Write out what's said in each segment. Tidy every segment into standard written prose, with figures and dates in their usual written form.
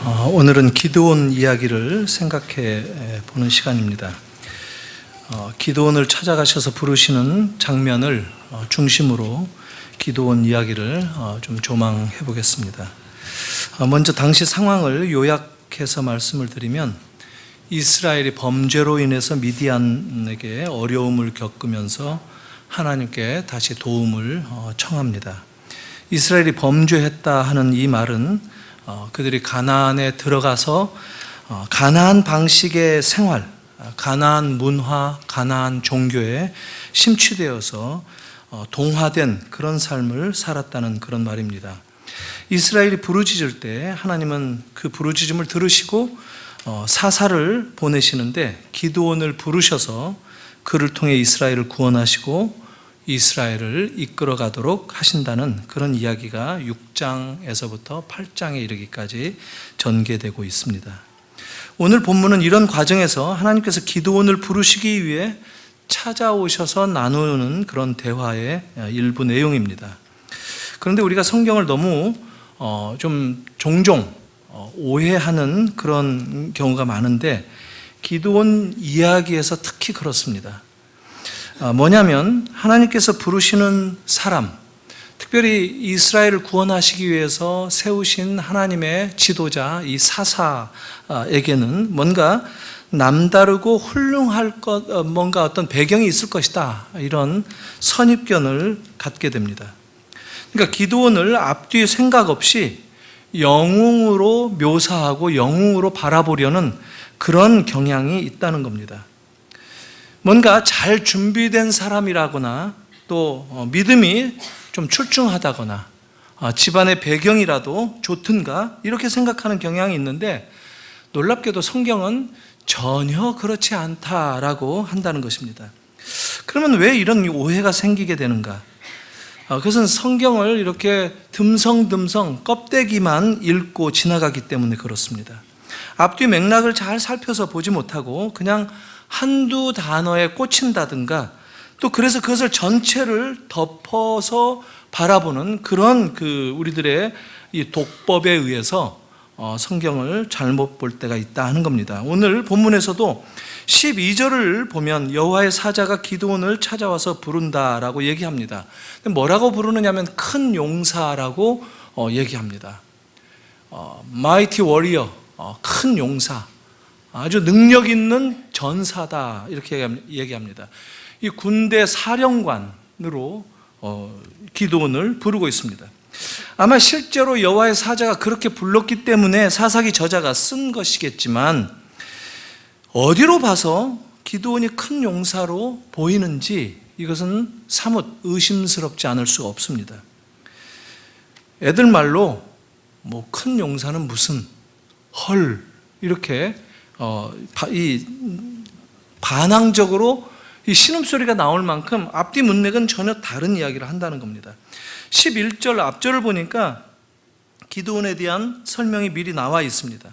오늘은 기드온 이야기를 생각해 보는 시간입니다. 기드온을 찾아가셔서 부르시는 장면을 중심으로 기드온 이야기를 좀 조망해 보겠습니다. 먼저 당시 상황을 요약해서 말씀을 드리면, 이스라엘이 범죄로 인해서 미디안에게 어려움을 겪으면서 하나님께 다시 도움을 청합니다. 이스라엘이 범죄했다 하는 이 말은 그들이 가나안에 들어가서 가나안 방식의 생활, 가나안 문화, 가나안 종교에 심취되어서 동화된 그런 삶을 살았다는 그런 말입니다. 이스라엘이 부르짖을 때 하나님은 그 부르짖음을 들으시고 사사를 보내시는데, 기드온을 부르셔서 그를 통해 이스라엘을 구원하시고 이스라엘을 이끌어 가도록 하신다는 그런 이야기가 6장에서부터 8장에 이르기까지 전개되고 있습니다. 오늘 본문은 이런 과정에서 하나님께서 기드온을 부르시기 위해 찾아오셔서 나누는 그런 대화의 일부 내용입니다. 그런데 우리가 성경을 너무 좀 종종 오해하는 그런 경우가 많은데, 기드온 이야기에서 특히 그렇습니다. 뭐냐면 하나님께서 부르시는 사람, 특별히 이스라엘을 구원하시기 위해서 세우신 하나님의 지도자 이 사사에게는 뭔가 남다르고 훌륭할 뭔가 어떤 배경이 있을 것이다, 이런 선입견을 갖게 됩니다. 그러니까 기드온을 앞뒤 생각 없이 영웅으로 묘사하고 영웅으로 바라보려는 그런 경향이 있다는 겁니다. 뭔가 잘 준비된 사람이라거나 또 믿음이 좀 출중하다거나 집안의 배경이라도 좋든가 이렇게 생각하는 경향이 있는데, 놀랍게도 성경은 전혀 그렇지 않다라고 한다는 것입니다. 그러면 왜 이런 오해가 생기게 되는가? 그것은 성경을 이렇게 듬성듬성 껍데기만 읽고 지나가기 때문에 그렇습니다. 앞뒤 맥락을 잘 살펴서 보지 못하고 그냥 한두 단어에 꽂힌다든가, 또 그래서 그것을 전체를 덮어서 바라보는 그런 우리들의 이 독법에 의해서 성경을 잘못 볼 때가 있다 하는 겁니다. 오늘 본문에서도 12절을 보면 여호와의 사자가 기드온을 찾아와서 부른다라고 얘기합니다. 뭐라고 부르느냐면 큰 용사라고 얘기합니다. Mighty warrior, 큰 용사, 아주 능력 있는 전사다, 이렇게 얘기합니다. 이 군대 사령관으로 기드온을 부르고 있습니다. 아마 실제로 여호와의 사자가 그렇게 불렀기 때문에 사사기 저자가 쓴 것이겠지만, 어디로 봐서 기드온이 큰 용사로 보이는지 이것은 사뭇 의심스럽지 않을 수가 없습니다. 애들 말로 큰 용사는 무슨 헐, 이렇게 이 반항적으로 이 신음소리가 나올 만큼 앞뒤 문맥은 전혀 다른 이야기를 한다는 겁니다. 11절 앞절을 보니까 기드온에 대한 설명이 미리 나와 있습니다.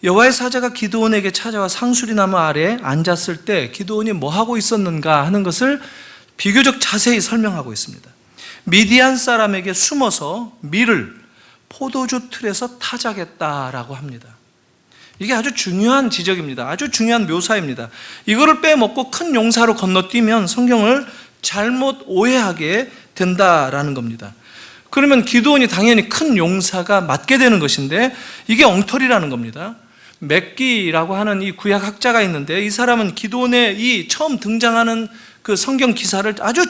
여호와의 사자가 기드온에게 찾아와 상수리나무 아래에 앉았을 때 기드온이 뭐 하고 있었는가 하는 것을 비교적 자세히 설명하고 있습니다. 미디안 사람에게 숨어서 밀을 포도주 틀에서 타작했다라고 합니다. 이게 아주 중요한 지적입니다. 아주 중요한 묘사입니다. 이거를 빼먹고 큰 용사로 건너뛰면 성경을 잘못 오해하게 된다라는 겁니다. 그러면 기드온이 당연히 큰 용사가 맞게 되는 것인데, 이게 엉터리라는 겁니다. 맥기라고 하는 이 구약 학자가 있는데, 이 사람은 기드온의 이 처음 등장하는 그 성경 기사를 아주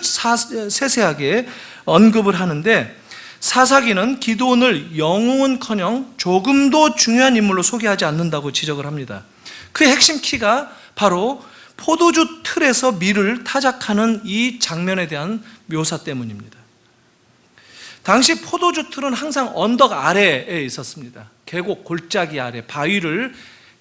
세세하게 언급을 하는데, 사사기는 기드온을 영웅은커녕 조금도 중요한 인물로 소개하지 않는다고 지적을 합니다. 그 핵심 키가 바로 포도주 틀에서 밀을 타작하는 이 장면에 대한 묘사 때문입니다. 당시 포도주 틀은 항상 언덕 아래에 있었습니다. 계곡 골짜기 아래 바위를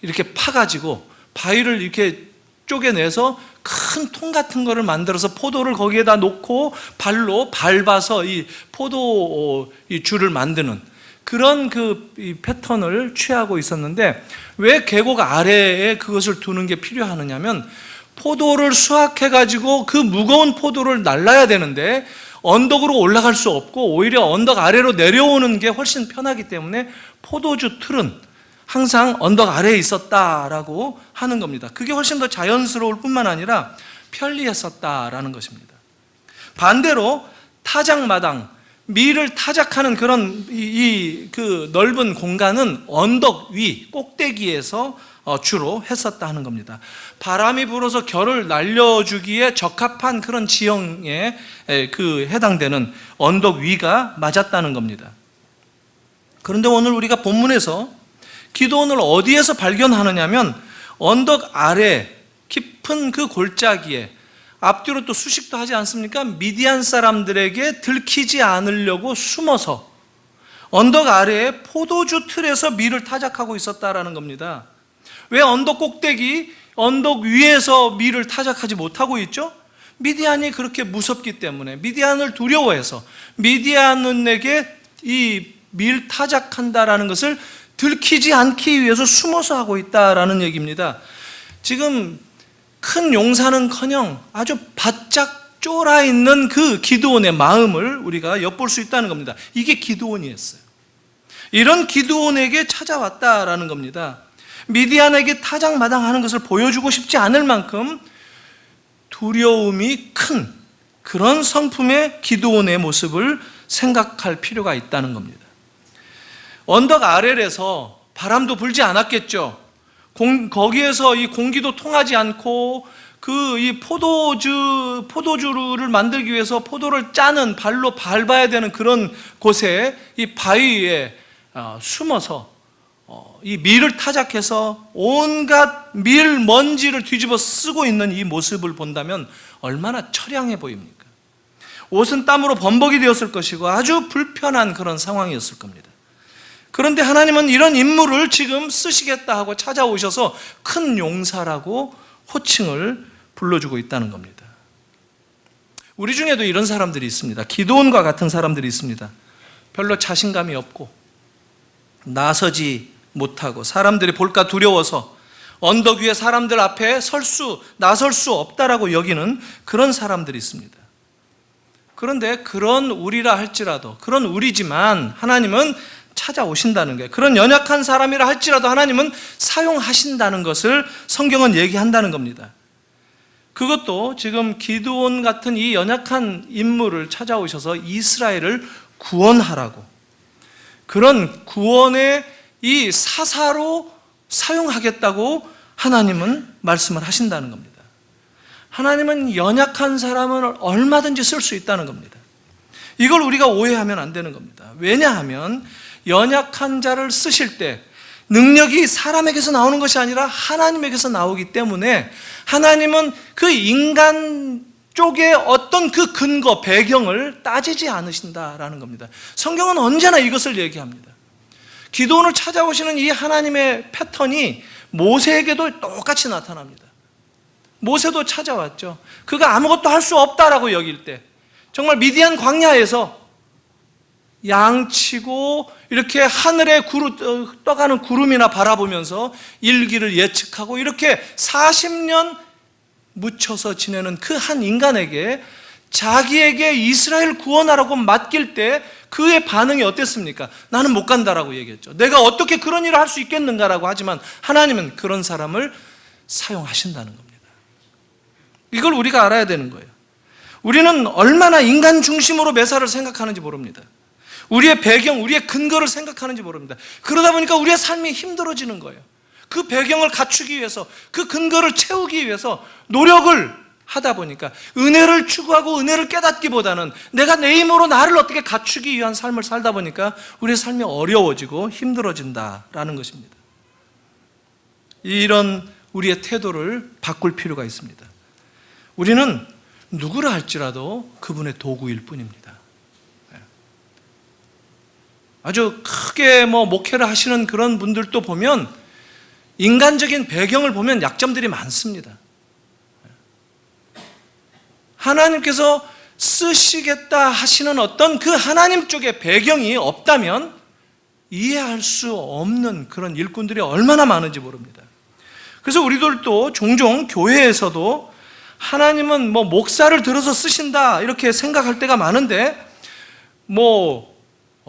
이렇게 파가지고 바위를 이렇게 쪼개내서 큰 통 같은 거를 만들어서 포도를 거기에다 놓고 발로 밟아서 이 포도 이 줄을 만드는 그런 이 패턴을 취하고 있었는데, 왜 계곡 아래에 그것을 두는 게 필요하느냐면, 포도를 수확해가지고 그 무거운 포도를 날라야 되는데 언덕으로 올라갈 수 없고 오히려 언덕 아래로 내려오는 게 훨씬 편하기 때문에 포도주 틀은 항상 언덕 아래에 있었다라고 하는 겁니다. 그게 훨씬 더 자연스러울 뿐만 아니라 편리했었다라는 것입니다. 반대로 타작마당, 밀을 타작하는 그런 그 넓은 공간은 언덕 위 꼭대기에서 주로 했었다 하는 겁니다. 바람이 불어서 결을 날려주기에 적합한 그런 지형에 해당되는 언덕 위가 맞았다는 겁니다. 그런데 오늘 우리가 본문에서 기드온을 어디에서 발견하느냐면 언덕 아래 깊은 그 골짜기에 앞뒤로 또 수식도 하지 않습니까? 미디안 사람들에게 들키지 않으려고 숨어서 언덕 아래에 포도주 틀에서 밀을 타작하고 있었다라는 겁니다. 왜 언덕 꼭대기, 언덕 위에서 밀을 타작하지 못하고 있죠? 미디안이 그렇게 무섭기 때문에, 미디안을 두려워해서 미디안에게 이 밀 타작한다라는 것을 들키지 않기 위해서 숨어서 하고 있다라는 얘기입니다. 지금 큰 용사는커녕 아주 바짝 쫄아 있는 그 기드온의 마음을 우리가 엿볼 수 있다는 겁니다. 이게 기드온이었어요. 이런 기드온에게 찾아왔다라는 겁니다. 미디안에게 타작마당하는 것을 보여주고 싶지 않을 만큼 두려움이 큰 그런 성품의 기드온의 모습을 생각할 필요가 있다는 겁니다. 언덕 아래에서 바람도 불지 않았겠죠. 거기에서 이 공기도 통하지 않고 그 이 포도주를 만들기 위해서 포도를 짜는 발로 밟아야 되는 그런 곳에 이 바위에 숨어서 이 밀을 타작해서 온갖 밀 먼지를 뒤집어 쓰고 있는 이 모습을 본다면 얼마나 처량해 보입니까? 옷은 땀으로 범벅이 되었을 것이고 아주 불편한 그런 상황이었을 겁니다. 그런데 하나님은 이런 인물을 지금 쓰시겠다 하고 찾아오셔서 큰 용사라고 호칭을 불러주고 있다는 겁니다. 우리 중에도 이런 사람들이 있습니다. 기드온과 같은 사람들이 있습니다. 별로 자신감이 없고 나서지 못하고 사람들이 볼까 두려워서 언덕 위에 사람들 앞에 나설 수 없다라고 여기는 그런 사람들이 있습니다. 그런데 그런 우리라 할지라도, 그런 우리지만 하나님은 찾아오신다는 거예요. 그런 연약한 사람이라 할지라도 하나님은 사용하신다는 것을 성경은 얘기한다는 겁니다. 그것도 지금 기드온 같은 이 연약한 인물을 찾아오셔서 이스라엘을 구원하라고, 그런 구원의 이 사사로 사용하겠다고 하나님은 말씀을 하신다는 겁니다. 하나님은 연약한 사람을 얼마든지 쓸 수 있다는 겁니다. 이걸 우리가 오해하면 안 되는 겁니다. 왜냐하면 연약한 자를 쓰실 때 능력이 사람에게서 나오는 것이 아니라 하나님에게서 나오기 때문에 하나님은 그 인간 쪽에 어떤 그 근거, 배경을 따지지 않으신다라는 겁니다. 성경은 언제나 이것을 얘기합니다. 기드온을 찾아오시는 이 하나님의 패턴이 모세에게도 똑같이 나타납니다. 모세도 찾아왔죠. 그가 아무것도 할 수 없다라고 여길 때, 정말 미디안 광야에서 양치고 이렇게 하늘에 떠가는 구름이나 바라보면서 일기를 예측하고 이렇게 40년 묻혀서 지내는 그 한 인간에게 자기에게 이스라엘 구원하라고 맡길 때 그의 반응이 어땠습니까? 나는 못 간다라고 얘기했죠. 내가 어떻게 그런 일을 할 수 있겠는가라고 하지만 하나님은 그런 사람을 사용하신다는 겁니다. 이걸 우리가 알아야 되는 거예요. 우리는 얼마나 인간 중심으로 메사를 생각하는지 모릅니다. 우리의 배경, 우리의 근거를 생각하는지 모릅니다. 그러다 보니까 우리의 삶이 힘들어지는 거예요. 그 배경을 갖추기 위해서, 그 근거를 채우기 위해서 노력을 하다 보니까 은혜를 추구하고 은혜를 깨닫기보다는 내가 내 힘으로 나를 어떻게 갖추기 위한 삶을 살다 보니까 우리의 삶이 어려워지고 힘들어진다라는 것입니다. 이런 우리의 태도를 바꿀 필요가 있습니다. 우리는 누구라 할지라도 그분의 도구일 뿐입니다. 아주 크게 목회를 하시는 그런 분들도 보면 인간적인 배경을 보면 약점들이 많습니다. 하나님께서 쓰시겠다 하시는 어떤 그 하나님 쪽의 배경이 없다면 이해할 수 없는 그런 일꾼들이 얼마나 많은지 모릅니다. 그래서 우리들도 종종 교회에서도 하나님은 뭐 목사를 들어서 쓰신다 이렇게 생각할 때가 많은데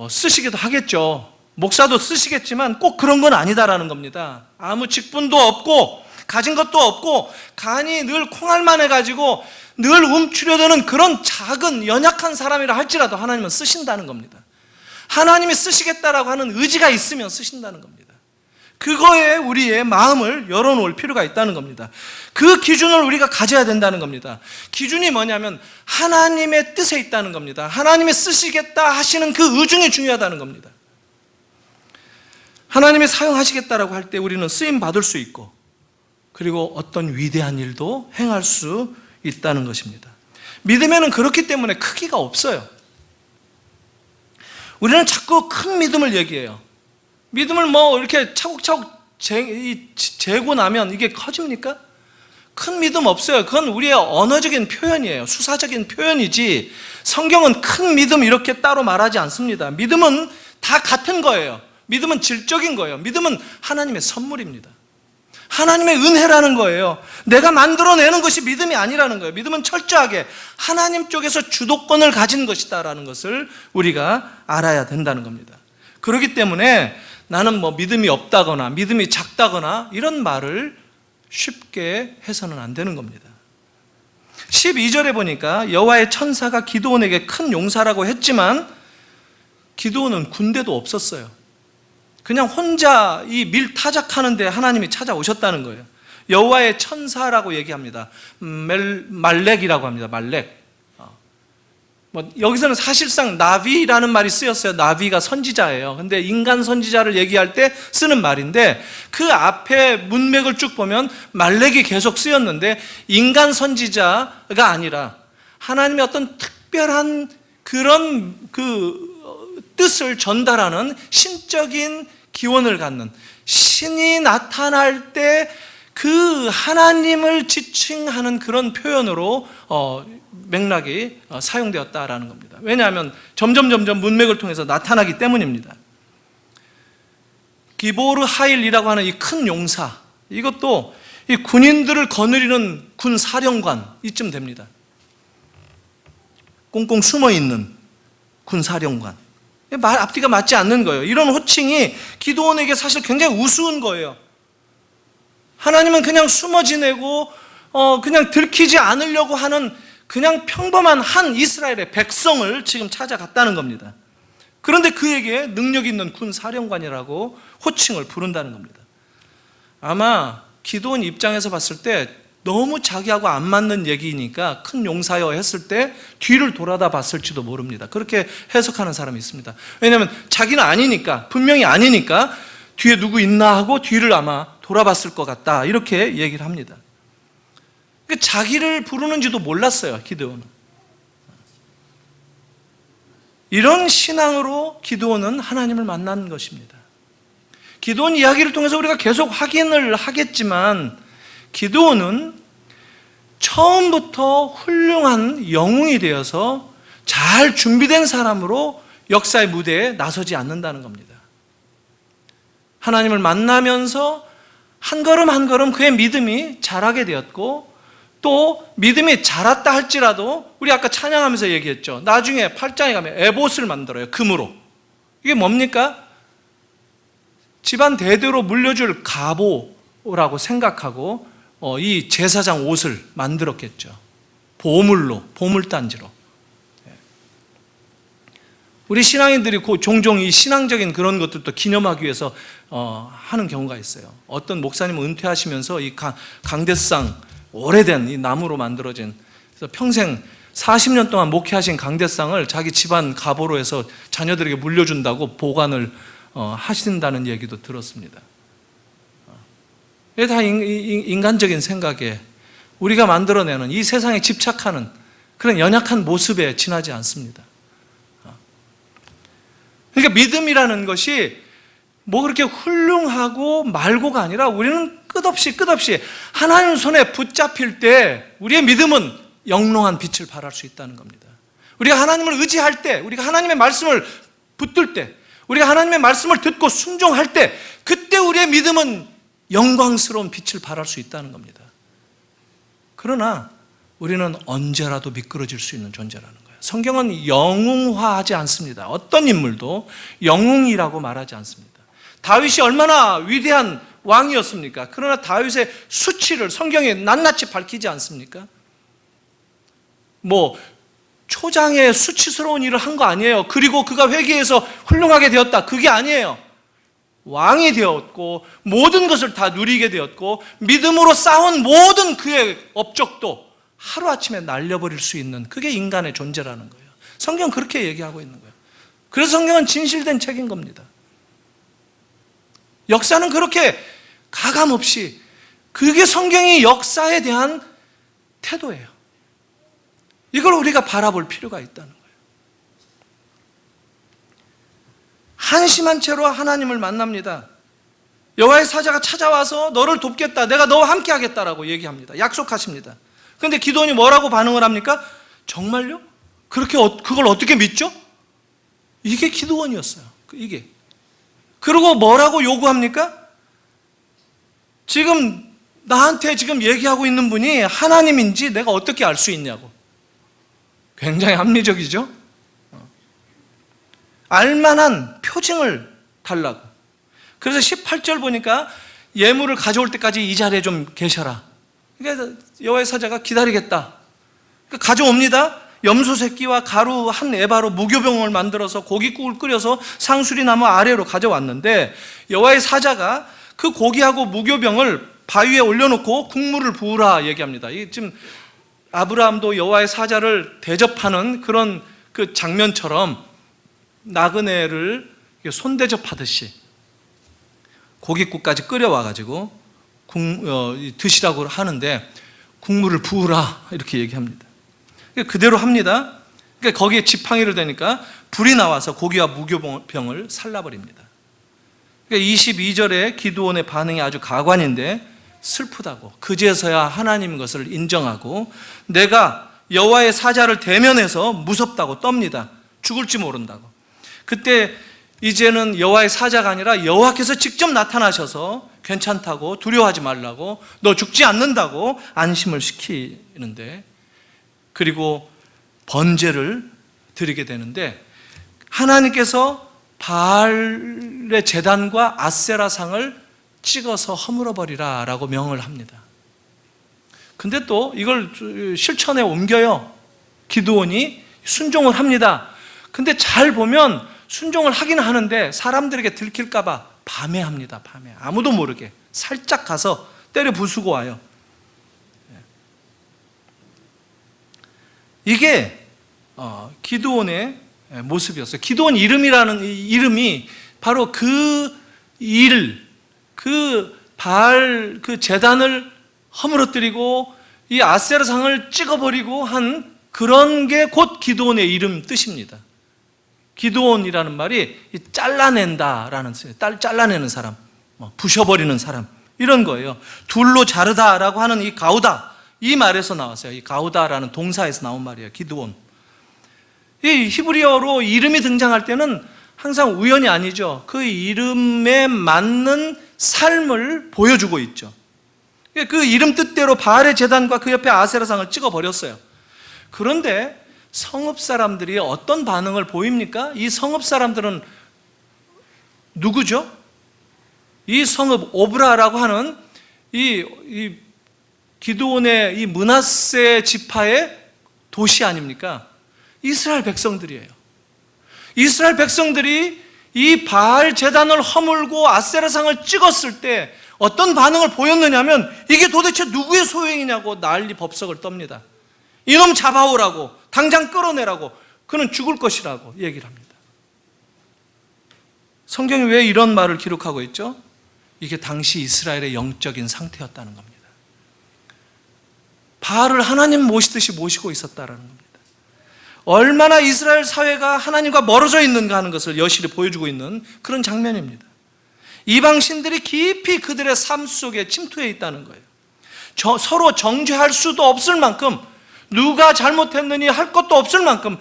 쓰시기도 하겠죠. 목사도 쓰시겠지만 꼭 그런 건 아니다라는 겁니다. 아무 직분도 없고 가진 것도 없고 간이 늘 콩알만 해가지고 늘 움츠려드는 그런 작은 연약한 사람이라 할지라도 하나님은 쓰신다는 겁니다. 하나님이 쓰시겠다라고 하는 의지가 있으면 쓰신다는 겁니다. 그거에 우리의 마음을 열어놓을 필요가 있다는 겁니다. 그 기준을 우리가 가져야 된다는 겁니다. 기준이 뭐냐면 하나님의 뜻에 있다는 겁니다. 하나님이 쓰시겠다 하시는 그 의중이 중요하다는 겁니다. 하나님이 사용하시겠다라고 할 때 우리는 쓰임 받을 수 있고, 그리고 어떤 위대한 일도 행할 수 있다는 것입니다. 믿음에는 그렇기 때문에 크기가 없어요. 우리는 자꾸 큰 믿음을 얘기해요. 믿음을 이렇게 차곡차곡 재고 나면 이게 커집니까? 큰 믿음 없어요. 그건 우리의 언어적인 표현이에요. 수사적인 표현이지 성경은 큰 믿음 이렇게 따로 말하지 않습니다. 믿음은 다 같은 거예요. 믿음은 질적인 거예요. 믿음은 하나님의 선물입니다. 하나님의 은혜라는 거예요. 내가 만들어내는 것이 믿음이 아니라는 거예요. 믿음은 철저하게 하나님 쪽에서 주도권을 가진 것이다라는 것을 우리가 알아야 된다는 겁니다. 그렇기 때문에 나는 믿음이 없다거나 믿음이 작다거나 이런 말을 쉽게 해서는 안 되는 겁니다. 12절에 보니까 여호와의 천사가 기드온에게 큰 용사라고 했지만 기드온은 군대도 없었어요. 그냥 혼자 이 밀타작하는데 하나님이 찾아오셨다는 거예요. 여호와의 천사라고 얘기합니다. 말렉이라고 합니다. 말렉. 여기서는 사실상 나비라는 말이 쓰였어요. 나비가 선지자예요. 근데 인간 선지자를 얘기할 때 쓰는 말인데 그 앞에 문맥을 쭉 보면 말렉이 계속 쓰였는데 인간 선지자가 아니라 하나님의 어떤 특별한 그런 뜻을 전달하는 신적인 기원을 갖는, 신이 나타날 때 그 하나님을 지칭하는 그런 표현으로 맥락이 사용되었다라는 겁니다. 왜냐하면 점점 문맥을 통해서 나타나기 때문입니다. 기보르 하일이라고 하는 이 큰 용사, 이것도 이 군인들을 거느리는 군 사령관 이쯤 됩니다. 꽁꽁 숨어 있는 군 사령관. 앞뒤가 맞지 않는 거예요. 이런 호칭이 기드온에게 사실 굉장히 우스운 거예요. 하나님은 그냥 숨어 지내고 그냥 들키지 않으려고 하는 그냥 평범한 한 이스라엘의 백성을 지금 찾아갔다는 겁니다. 그런데 그에게 능력 있는 군 사령관이라고 호칭을 부른다는 겁니다. 아마 기드온 입장에서 봤을 때 너무 자기하고 안 맞는 얘기니까 큰 용사여 했을 때 뒤를 돌아다 봤을지도 모릅니다. 그렇게 해석하는 사람이 있습니다. 왜냐하면 자기는 아니니까, 분명히 아니니까 뒤에 누구 있나 하고 뒤를 아마 돌아봤을 것 같다 이렇게 얘기를 합니다. 자기를 부르는지도 몰랐어요. 기드온은. 이런 신앙으로 기드온은 하나님을 만난 것입니다. 기드온 이야기를 통해서 우리가 계속 확인을 하겠지만 기드온은 처음부터 훌륭한 영웅이 되어서 잘 준비된 사람으로 역사의 무대에 나서지 않는다는 겁니다. 하나님을 만나면서 한 걸음 한 걸음 그의 믿음이 자라게 되었고, 또 믿음이 자랐다 할지라도 우리 아까 찬양하면서 얘기했죠. 나중에 8장에 가면 에봇을 만들어요. 금으로. 이게 뭡니까? 집안 대대로 물려줄 가보라고 생각하고 이 제사장 옷을 만들었겠죠. 보물로, 보물단지로. 우리 신앙인들이 종종 이 신앙적인 그런 것들도 기념하기 위해서 하는 경우가 있어요. 어떤 목사님은 은퇴하시면서 이 강대상, 오래된 이 나무로 만들어진, 그래서 평생 40년 동안 목회하신 강대상을 자기 집안 가보로 해서 자녀들에게 물려준다고 보관을 하신다는 얘기도 들었습니다. 이게 다 인간적인 생각에 우리가 만들어내는 이 세상에 집착하는 그런 연약한 모습에 지나지 않습니다. 그러니까 믿음이라는 것이 그렇게 훌륭하고 말고가 아니라 우리는 끝없이 하나님 손에 붙잡힐 때 우리의 믿음은 영롱한 빛을 발할 수 있다는 겁니다. 우리가 하나님을 의지할 때, 우리가 하나님의 말씀을 붙들 때, 우리가 하나님의 말씀을 듣고 순종할 때, 그때 우리의 믿음은 영광스러운 빛을 발할 수 있다는 겁니다. 그러나 우리는 언제라도 미끄러질 수 있는 존재라는 거예요. 성경은 영웅화하지 않습니다. 어떤 인물도 영웅이라고 말하지 않습니다. 다윗이 얼마나 위대한 왕이었습니까? 그러나 다윗의 수치를 성경에 낱낱이 밝히지 않습니까? 초장에 수치스러운 일을 한 거 아니에요. 그리고 그가 회개해서 훌륭하게 되었다. 그게 아니에요. 왕이 되었고 모든 것을 다 누리게 되었고 믿음으로 쌓은 모든 그의 업적도 하루아침에 날려버릴 수 있는, 그게 인간의 존재라는 거예요. 성경은 그렇게 얘기하고 있는 거예요. 그래서 성경은 진실된 책인 겁니다. 역사는 그렇게 가감없이, 그게 성경이 역사에 대한 태도예요. 이걸 우리가 바라볼 필요가 있다는 거예요. 한심한 채로 하나님을 만납니다. 여호와의 사자가 찾아와서 너를 돕겠다, 내가 너와 함께 하겠다라고 얘기합니다. 약속하십니다. 그런데 기드온이 뭐라고 반응을 합니까? 정말요? 그걸 어떻게 믿죠? 이게 기드온이었어요. 이게. 그리고 뭐라고 요구합니까? 지금 나한테 지금 얘기하고 있는 분이 하나님인지 내가 어떻게 알 수 있냐고. 굉장히 합리적이죠? 알만한 표징을 달라고. 그래서 18절 보니까 예물을 가져올 때까지 이 자리에 좀 계셔라. 그러니까 여호와의 사자가 기다리겠다. 그러니까 가져옵니다. 염소 새끼와 가루 한 에바로 무교병을 만들어서 고깃국을 끓여서 상수리 나무 아래로 가져왔는데, 여호와의 사자가 그 고기하고 무교병을 바위에 올려놓고 국물을 부으라 얘기합니다. 지금 아브라함도 여호와의 사자를 대접하는 그런 그 장면처럼 나그네를 손대접하듯이 고깃국까지 끓여와가지고 드시라고 하는데, 국물을 부으라 이렇게 얘기합니다. 그대로 합니다. 그러니까 거기에 지팡이를 대니까 불이 나와서 고기와 무교병을 살라버립니다. 그러니까 22절에 기드온의 반응이 아주 가관인데 슬프다고. 그제서야 하나님 것을 인정하고 내가 여호와의 사자를 대면해서 무섭다고 떱니다. 죽을지 모른다고. 그때 이제는 여호와의 사자가 아니라 여호와께서 직접 나타나셔서 괜찮다고, 두려워하지 말라고, 너 죽지 않는다고 안심을 시키는데, 그리고 번제를 드리게 되는데 하나님께서 바알의 제단과 아세라상을 찍어서 허물어버리라 라고 명을 합니다. 근데 또 이걸 실천에 옮겨요. 기드온이 순종을 합니다. 근데 잘 보면 순종을 하긴 하는데 사람들에게 들킬까봐 밤에 합니다. 밤에 아무도 모르게 살짝 가서 때려 부수고 와요. 이게 기드온의 모습이었어요. 기드온 이름이라는 이름이 바로 그 바알 그 제단을 허물어뜨리고 이 아세라상을 찍어버리고 한 그런 게 곧 기드온의 이름 뜻입니다. 기드온이라는 말이 잘라낸다라는 뜻이에요. 잘라내는 사람, 부셔버리는 사람, 이런 거예요. 둘로 자르다라고 하는 이 가우다, 이 말에서 나왔어요. 이 가우다라는 동사에서 나온 말이에요. 기드온. 이 히브리어로 이름이 등장할 때는 항상 우연이 아니죠. 그 이름에 맞는 삶을 보여주고 있죠. 그 이름 뜻대로 바알의 제단과 그 옆에 아세라상을 찍어버렸어요. 그런데 성읍 사람들이 어떤 반응을 보입니까? 이 성읍 사람들은 누구죠? 이 성읍 오브라라고 하는 이 기드온의 이 므낫세 지파의 도시 아닙니까? 이스라엘 백성들이에요. 이스라엘 백성들이 이 바알 제단을 허물고 아세라상을 찍었을 때 어떤 반응을 보였느냐면, 이게 도대체 누구의 소행이냐고 난리 법석을 떱니다. 이놈 잡아오라고, 당장 끌어내라고, 그는 죽을 것이라고 얘기를 합니다. 성경이 왜 이런 말을 기록하고 있죠? 이게 당시 이스라엘의 영적인 상태였다는 겁니다. 바알을 하나님 모시듯이 모시고 있었다는 겁니다. 얼마나 이스라엘 사회가 하나님과 멀어져 있는가 하는 것을 여실히 보여주고 있는 그런 장면입니다. 이방 신들이 깊이 그들의 삶 속에 침투해 있다는 거예요. 서로 정죄할 수도 없을 만큼, 누가 잘못했느니 할 것도 없을 만큼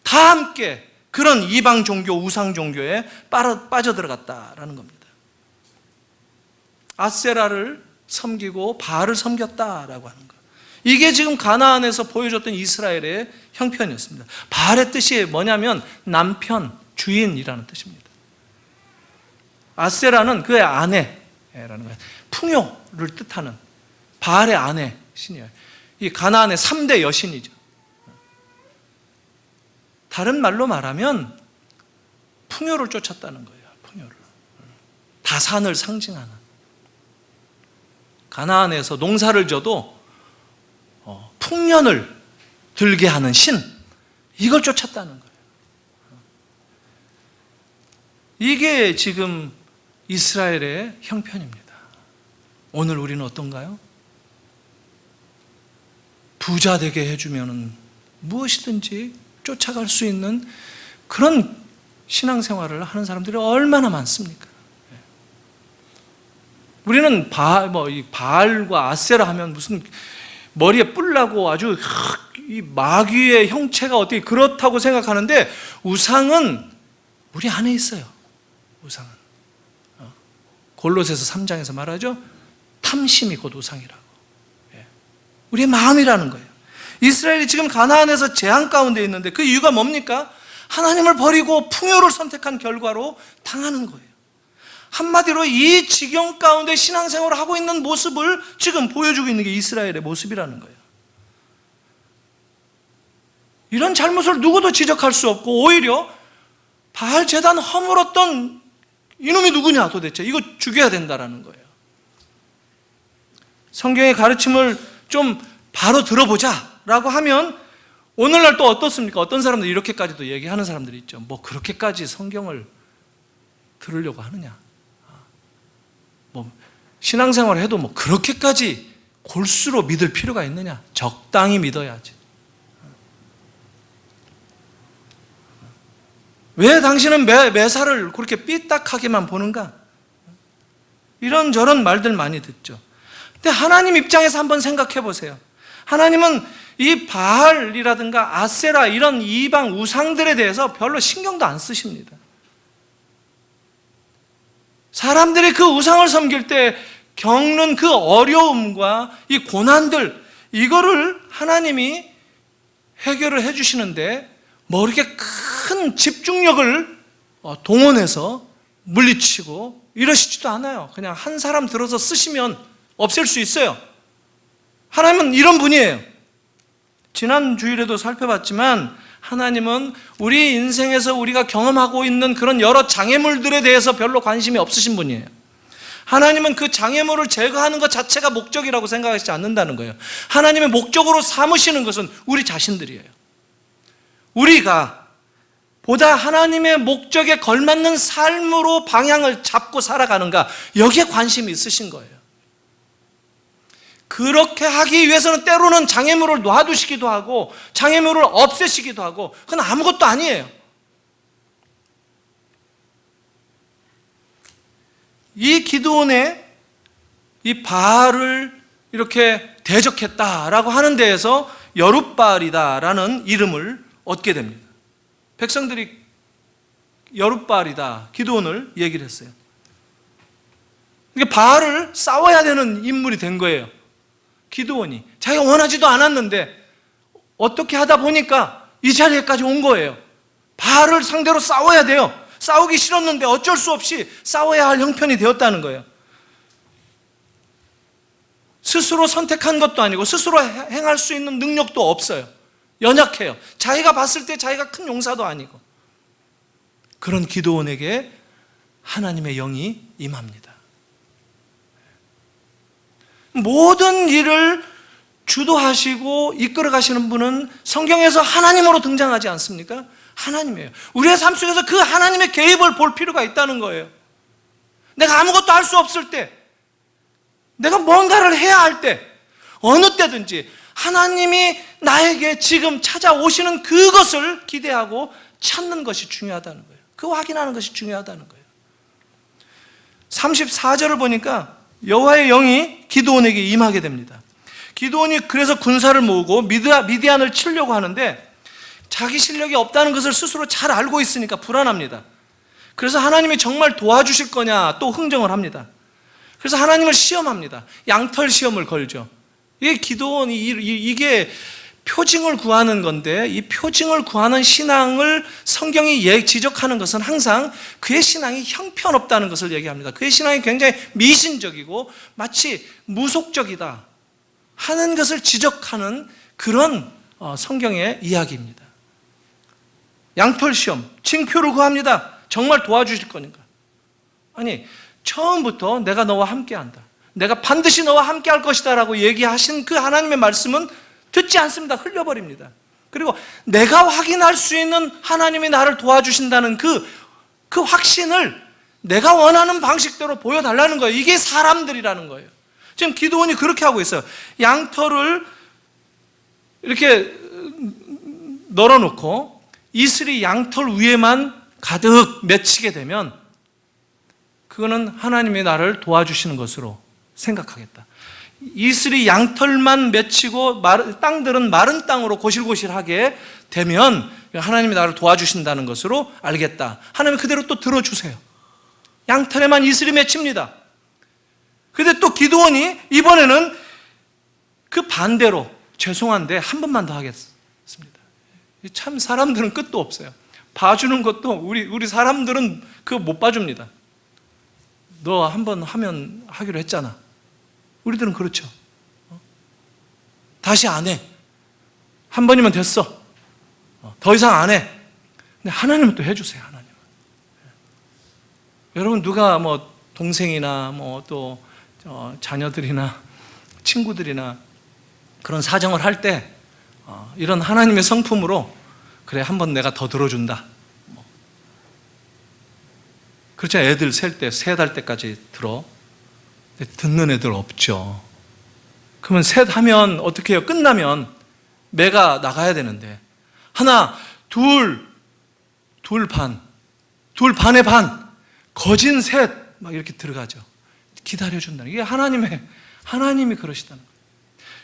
다 함께 그런 이방 종교, 우상 종교에 빠져들어갔다라는 겁니다. 아세라를 섬기고 바알을 섬겼다라고 하는 것. 이게 지금 가나안에서 보여줬던 이스라엘의 형편이었습니다. 바알의 뜻이 뭐냐면 남편, 주인이라는 뜻입니다. 아세라는 그의 아내라는 거예요. 풍요를 뜻하는 바알의 아내 신이에요. 이 가나안의 3대 여신이죠. 다른 말로 말하면 풍요를 쫓았다는 거예요. 풍요를. 다산을 상징하는. 가나안에서 농사를 져도 풍년을 들게 하는 신, 이걸 쫓았다는 거예요. 이게 지금 이스라엘의 형편입니다. 오늘 우리는 어떤가요? 부자 되게 해주면 무엇이든지 쫓아갈 수 있는 그런 신앙생활을 하는 사람들이 얼마나 많습니까? 우리는 바알과 아세라 하면 무슨 머리에 뿔 나고 아주 이 마귀의 형체가 어떻게 그렇다고 생각하는데, 우상은 우리 안에 있어요. 우상은 골로새서 3장에서 말하죠. 탐심이 곧 우상이라고. 우리의 마음이라는 거예요. 이스라엘이 지금 가나안에서 재앙 가운데 있는데 그 이유가 뭡니까? 하나님을 버리고 풍요를 선택한 결과로 당하는 거예요. 한마디로 이 지경 가운데 신앙생활을 하고 있는 모습을 지금 보여주고 있는 게 이스라엘의 모습이라는 거예요. 이런 잘못을 누구도 지적할 수 없고, 오히려 바알 제단 허물었던 이놈이 누구냐 도대체, 이거 죽여야 된다라는 거예요. 성경의 가르침을 좀 바로 들어보자 라고 하면 오늘날 또 어떻습니까? 어떤 사람들 이렇게까지도 얘기하는 사람들이 있죠. 뭐 그렇게까지 성경을 들으려고 하느냐, 뭐 신앙생활을 해도 뭐 그렇게까지 골수로 믿을 필요가 있느냐, 적당히 믿어야지. 왜 당신은 매사를 그렇게 삐딱하게만 보는가? 이런저런 말들 많이 듣죠. 근데 하나님 입장에서 한번 생각해 보세요. 하나님은 이 바알이라든가 아세라 이런 이방 우상들에 대해서 별로 신경도 안 쓰십니다. 사람들이 그 우상을 섬길 때 겪는 그 어려움과 이 고난들, 이거를 하나님이 해결을 해주시는데 뭐 이렇게 큰 집중력을 동원해서 물리치고 이러시지도 않아요. 그냥 한 사람 들어서 쓰시면 없앨 수 있어요. 하나님은 이런 분이에요. 지난 주일에도 살펴봤지만 하나님은 우리 인생에서 우리가 경험하고 있는 그런 여러 장애물들에 대해서 별로 관심이 없으신 분이에요. 하나님은 그 장애물을 제거하는 것 자체가 목적이라고 생각하지 않는다는 거예요. 하나님의 목적으로 삼으시는 것은 우리 자신들이에요. 우리가 보다 하나님의 목적에 걸맞는 삶으로 방향을 잡고 살아가는가, 여기에 관심이 있으신 거예요. 그렇게 하기 위해서는 때로는 장애물을 놔두시기도 하고 장애물을 없애시기도 하고, 그건 아무것도 아니에요. 이 기드온의 이 바알을 이렇게 대적했다라고 하는 데에서 여룻바알이다라는 이름을 얻게 됩니다. 백성들이 여룻바알이다, 기드온을 얘기를 했어요. 그러니까 바알을 싸워야 되는 인물이 된 거예요. 기드온이 자기가 원하지도 않았는데 어떻게 하다 보니까 이 자리에까지 온 거예요. 바알을 상대로 싸워야 돼요. 싸우기 싫었는데 어쩔 수 없이 싸워야 할 형편이 되었다는 거예요. 스스로 선택한 것도 아니고 스스로 행할 수 있는 능력도 없어요. 연약해요. 자기가 봤을 때 자기가 큰 용사도 아니고. 그런 기드온에게 하나님의 영이 임합니다. 모든 일을 주도하시고 이끌어 가시는 분은 성경에서 하나님으로 등장하지 않습니까? 하나님이에요. 우리의 삶 속에서 그 하나님의 개입을 볼 필요가 있다는 거예요. 내가 아무것도 할 수 없을 때, 내가 뭔가를 해야 할 때, 어느 때든지 하나님이 나에게 지금 찾아오시는 그것을 기대하고 찾는 것이 중요하다는 거예요. 그 확인하는 것이 중요하다는 거예요. 34절을 보니까 여호와의 영이 기드온에게 임하게 됩니다. 기드온이 그래서 군사를 모으고 미디안을 치려고 하는데 자기 실력이 없다는 것을 스스로 잘 알고 있으니까 불안합니다. 그래서 하나님이 정말 도와주실 거냐 또 흥정을 합니다. 그래서 하나님을 시험합니다. 양털 시험을 걸죠. 이게 기도원이 이게 표징을 구하는 건데, 이 표징을 구하는 신앙을 성경이 지적하는 것은 항상 그의 신앙이 형편없다는 것을 얘기합니다. 그의 신앙이 굉장히 미신적이고 마치 무속적이다 하는 것을 지적하는 그런 성경의 이야기입니다. 양털 시험, 징표를 구합니다. 정말 도와주실 거니까. 아니, 처음부터 내가 너와 함께한다, 내가 반드시 너와 함께할 것이다 라고 얘기하신 그 하나님의 말씀은 듣지 않습니다. 흘려버립니다. 그리고 내가 확인할 수 있는 하나님이 나를 도와주신다는 그 확신을 내가 원하는 방식대로 보여달라는 거예요. 이게 사람들이라는 거예요. 지금 기드온이 그렇게 하고 있어요. 양털을 이렇게 널어놓고 이슬이 양털 위에만 가득 맺히게 되면 그거는 하나님이 나를 도와주시는 것으로 생각하겠다. 이슬이 양털만 맺히고 땅들은 마른 땅으로 고실고실하게 되면 하나님이 나를 도와주신다는 것으로 알겠다. 하나님이 그대로 또 들어주세요. 양털에만 이슬이 맺힙니다. 그런데 또 기드온이 이번에는 그 반대로, 죄송한데 한 번만 더 하겠습니다. 참 사람들은 끝도 없어요. 봐주는 것도 우리 사람들은 그거 못 봐줍니다. 너 한 번 하면 하기로 했잖아. 우리들은 그렇죠. 다시 안 해. 한 번이면 됐어. 더 이상 안 해. 근데 하나님은 또 해주세요. 하나님은. 여러분, 누가 뭐 동생이나 뭐 또 자녀들이나 친구들이나 그런 사정을 할 때 이런 하나님의 성품으로, 그래, 한 번 내가 더 들어준다. 그렇죠. 애들 셀 때, 3달 때까지 들어. 듣는 애들 없죠. 그러면 셋 하면 어떻게 해요? 끝나면 매가 나가야 되는데, 하나, 둘 반, 둘 반의 반, 거진 셋, 막 이렇게 들어가죠. 기다려준다는, 이게 하나님이 그러시다는 거예요.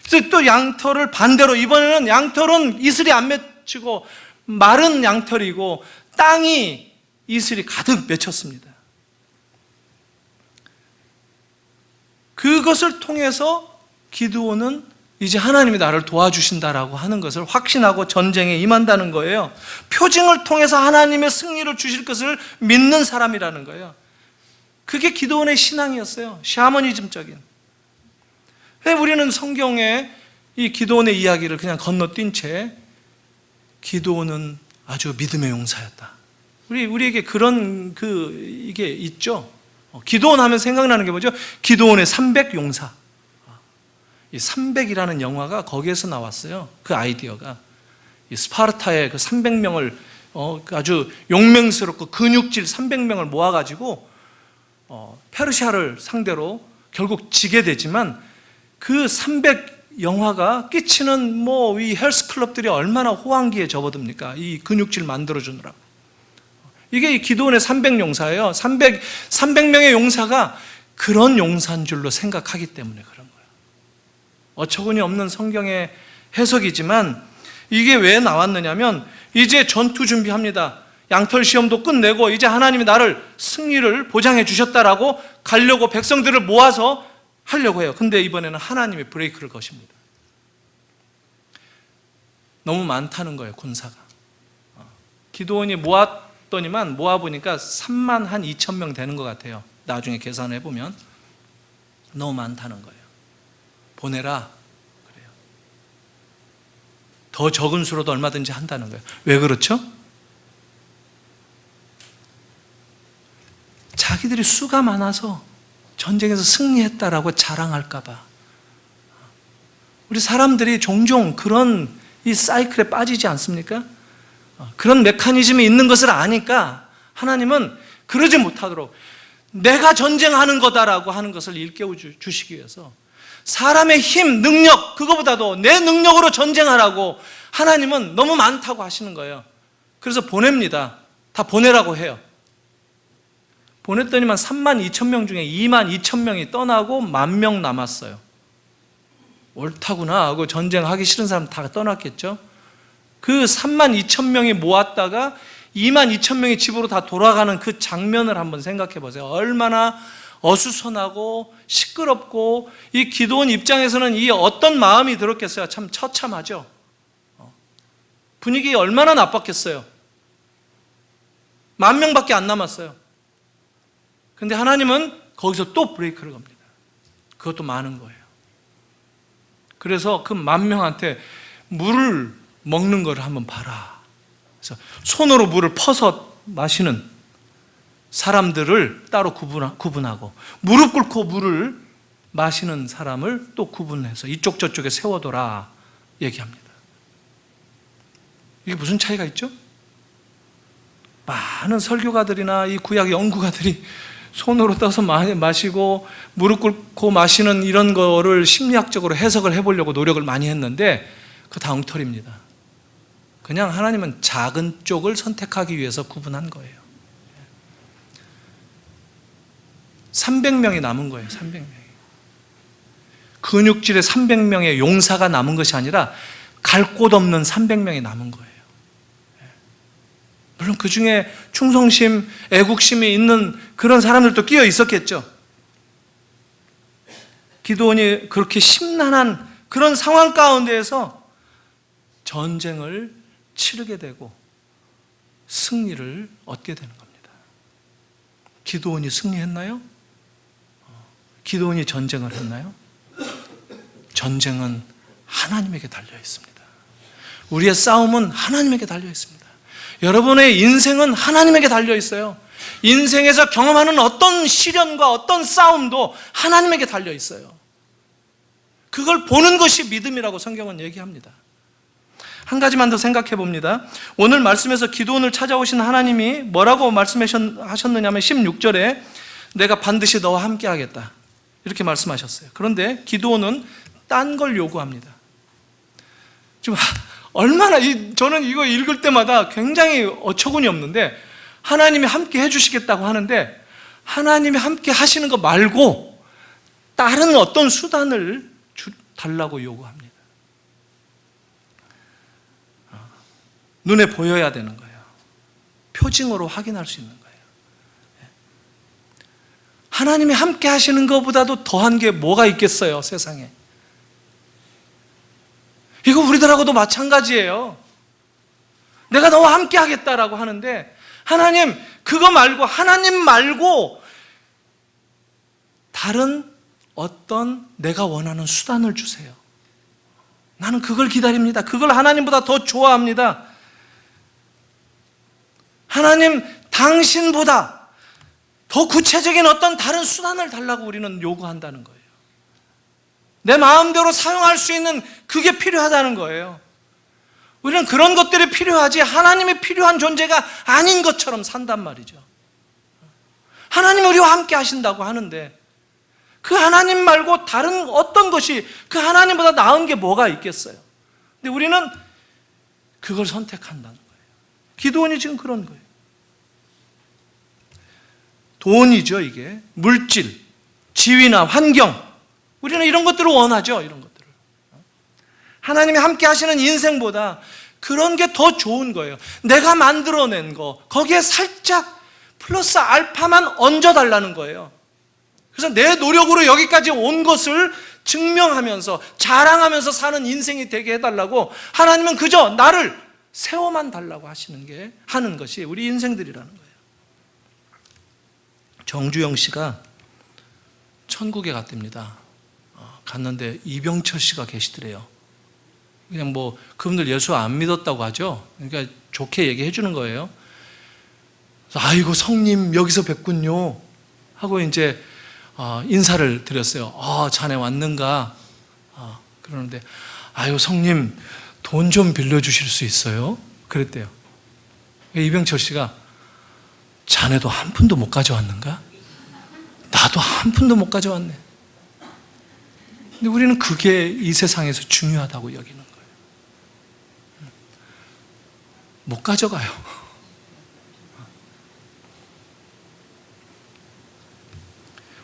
그래서 또 양털을 반대로, 이번에는 양털은 이슬이 안 맺히고 마른 양털이고 땅이 이슬이 가득 맺혔습니다. 그것을 통해서 기드온은 이제 하나님이 나를 도와주신다라고 하는 것을 확신하고 전쟁에 임한다는 거예요. 표징을 통해서 하나님의 승리를 주실 것을 믿는 사람이라는 거예요. 그게 기드온의 신앙이었어요. 샤머니즘적인. 우리는 성경에 이 기드온의 이야기를 그냥 건너뛴 채 기드온은 아주 믿음의 용사였다, 우리에게 그런 이게 있죠. 기드온 하면 생각나는 게 뭐죠? 기드온의 300용사. 이 300이라는 영화가 거기에서 나왔어요. 그 아이디어가. 이 스파르타의 그 300명을 아주 용맹스럽고 근육질 300명을 모아가지고 페르시아를 상대로 결국 지게 되지만, 그 300 영화가 끼치는 이 헬스클럽들이 얼마나 호황기에 접어듭니까? 이 근육질 만들어주느라고. 이게 기드온의 300용사예요. 300명의 용사가 그런 용사인 줄로 생각하기 때문에 그런 거예요. 어처구니 없는 성경의 해석이지만 이게 왜 나왔느냐면, 이제 전투 준비합니다. 양털 시험도 끝내고 이제 하나님이 나를 승리를 보장해 주셨다라고 가려고 백성들을 모아서 하려고 해요. 근데 이번에는 하나님이 브레이크를 거십니다. 너무 많다는 거예요, 군사가. 기드온이 모았더니만 모아보니까 3만 한 2천 명 되는 것 같아요. 나중에 계산을 해보면. 너무 많다는 거예요. 보내라 그래요. 더 적은 수로도 얼마든지 한다는 거예요. 왜 그렇죠? 자기들이 수가 많아서 전쟁에서 승리했다라고 자랑할까 봐. 우리 사람들이 종종 그런 이 사이클에 빠지지 않습니까? 그런 메커니즘이 있는 것을 아니까 하나님은 그러지 못하도록 내가 전쟁하는 거다라고 하는 것을 일깨워 주시기 위해서 사람의 힘, 능력, 그거보다도 내 능력으로 전쟁하라고 하나님은 너무 많다고 하시는 거예요. 그래서 보냅니다. 다 보내라고 해요. 보냈더니만 3만 2천 명 중에 2만 2천 명이 떠나고 1,000명 남았어요. 옳다구나 하고 전쟁하기 싫은 사람 다 떠났겠죠. 그 3만 2천 명이 모았다가 2만 2천 명이 집으로 다 돌아가는 그 장면을 한번 생각해 보세요. 얼마나 어수선하고 시끄럽고, 이 기드온 입장에서는 이 어떤 마음이 들었겠어요? 참 처참하죠. 분위기 얼마나 나빴겠어요. 10,000명밖에 안 남았어요. 근데 하나님은 거기서 또 브레이크를 겁니다. 그것도 많은 거예요. 그래서 그 10,000명한테 물을 먹는 거를 한번 봐라. 그래서 손으로 물을 퍼서 마시는 사람들을 따로 구분하고, 무릎 꿇고 물을 마시는 사람을 또 구분해서 이쪽 저쪽에 세워둬라 얘기합니다. 이게 무슨 차이가 있죠? 많은 설교가들이나 이 구약 연구가들이 손으로 떠서 마시고 무릎 꿇고 마시는 이런 거를 심리학적으로 해석을 해보려고 노력을 많이 했는데 그거 다 엉터리입니다. 그냥 하나님은 작은 쪽을 선택하기 위해서 구분한 거예요. 300명이 남은 거예요. 300명이. 근육질의 300명의 용사가 남은 것이 아니라 갈 곳 없는 300명이 남은 거예요. 물론 그 중에 충성심, 애국심이 있는 그런 사람들도 끼어 있었겠죠. 기드온이 그렇게 심란한 그런 상황 가운데에서 전쟁을 치르게 되고 승리를 얻게 되는 겁니다. 기드온이 승리했나요? 기드온이 전쟁을 했나요? 전쟁은 하나님에게 달려 있습니다. 우리의 싸움은 하나님에게 달려 있습니다. 여러분의 인생은 하나님에게 달려 있어요. 인생에서 경험하는 어떤 시련과 어떤 싸움도 하나님에게 달려 있어요. 그걸 보는 것이 믿음이라고 성경은 얘기합니다. 한 가지만 더 생각해 봅니다. 오늘 말씀에서 기드온을 찾아오신 하나님이 뭐라고 말씀하셨느냐면 16절에 내가 반드시 너와 함께 하겠다 이렇게 말씀하셨어요. 그런데 기드온은 딴 걸 요구합니다. 지금 얼마나 저는 이거 읽을 때마다 굉장히 어처구니 없는데, 하나님이 함께 해주시겠다고 하는데 하나님이 함께 하시는 거 말고 다른 어떤 수단을 달라고 요구합니다. 눈에 보여야 되는 거예요. 표징으로 확인할 수 있는 거예요. 하나님이 함께 하시는 것보다도 더한 게 뭐가 있겠어요, 세상에. 이거 우리들하고도 마찬가지예요. 내가 너와 함께 하겠다라고 하는데 하나님, 그거 말고, 하나님 말고 다른 어떤 내가 원하는 수단을 주세요. 나는 그걸 기다립니다. 그걸 하나님보다 더 좋아합니다. 하나님, 당신보다 더 구체적인 어떤 다른 수단을 달라고 우리는 요구한다는 거예요. 내 마음대로 사용할 수 있는 그게 필요하다는 거예요. 우리는 그런 것들이 필요하지 하나님이 필요한 존재가 아닌 것처럼 산단 말이죠. 하나님 우리와 함께 하신다고 하는데 그 하나님 말고 다른 어떤 것이 그 하나님보다 나은 게 뭐가 있겠어요? 근데 우리는 그걸 선택한다는 거예요. 기드온이 지금 그런 거예요. 돈이죠, 이게. 물질, 지위나 환경. 우리는 이런 것들을 원하죠, 이런 것들을. 하나님이 함께 하시는 인생보다 그런 게 더 좋은 거예요. 내가 만들어낸 거, 거기에 살짝 플러스 알파만 얹어달라는 거예요. 그래서 내 노력으로 여기까지 온 것을 증명하면서 자랑하면서 사는 인생이 되게 해달라고 하나님은 그저 나를 세워만 달라고 하는 것이 우리 인생들이라는 거예요. 정주영 씨가 천국에 갔답니다. 갔는데 이병철 씨가 계시더래요. 그냥 그분들 예수 안 믿었다고 하죠. 그러니까 좋게 얘기해 주는 거예요. 그래서 아이고 성님 여기서 뵙군요 하고 이제 인사를 드렸어요. 자네 왔는가? 그러는데 아유 성님 돈 좀 빌려주실 수 있어요? 그랬대요. 이병철 씨가 자네도 한 푼도 못 가져왔는가? 나도 한 푼도 못 가져왔네. 근데 우리는 그게 이 세상에서 중요하다고 여기는 거예요. 못 가져가요.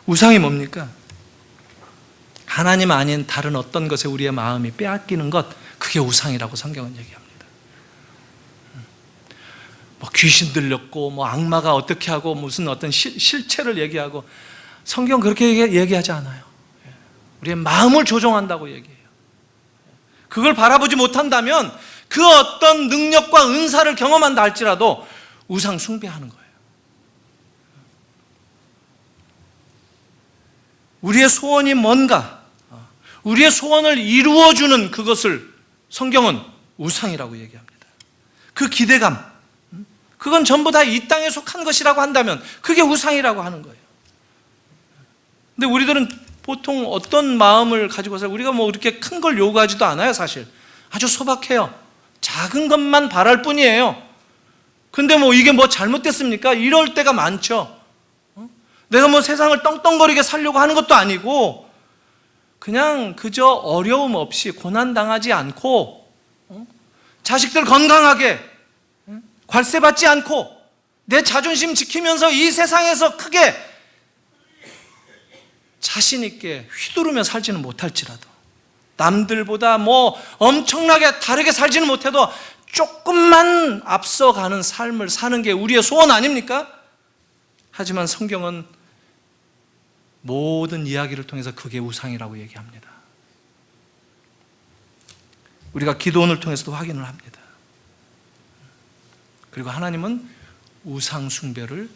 우상이 뭡니까? 하나님 아닌 다른 어떤 것에 우리의 마음이 빼앗기는 것, 그게 우상이라고 성경은 얘기합니다. 귀신 들렸고 악마가 어떻게 하고 무슨 어떤 실체를 얘기하고 성경 그렇게 얘기하지 않아요. 우리의 마음을 조종한다고 얘기해요. 그걸 바라보지 못한다면 그 어떤 능력과 은사를 경험한다 할지라도 우상 숭배하는 거예요. 우리의 소원이 뭔가, 우리의 소원을 이루어주는 그것을 성경은 우상이라고 얘기합니다. 그 기대감, 그건 전부 다 이 땅에 속한 것이라고 한다면 그게 우상이라고 하는 거예요. 근데 우리들은 보통 어떤 마음을 가지고 살아요? 우리가 뭐 이렇게 큰 걸 요구하지도 않아요, 사실. 아주 소박해요. 작은 것만 바랄 뿐이에요. 근데 뭐 이게 뭐 잘못됐습니까? 이럴 때가 많죠. 내가 뭐 세상을 떵떵거리게 살려고 하는 것도 아니고 그냥 그저 어려움 없이 고난당하지 않고 자식들 건강하게 괄세받지 않고 내 자존심 지키면서 이 세상에서 크게 자신 있게 휘두르며 살지는 못할지라도, 남들보다 뭐 엄청나게 다르게 살지는 못해도 조금만 앞서가는 삶을 사는 게 우리의 소원 아닙니까? 하지만 성경은 모든 이야기를 통해서 그게 우상이라고 얘기합니다. 우리가 기도원을 통해서도 확인을 합니다. 그리고 하나님은 우상 숭배를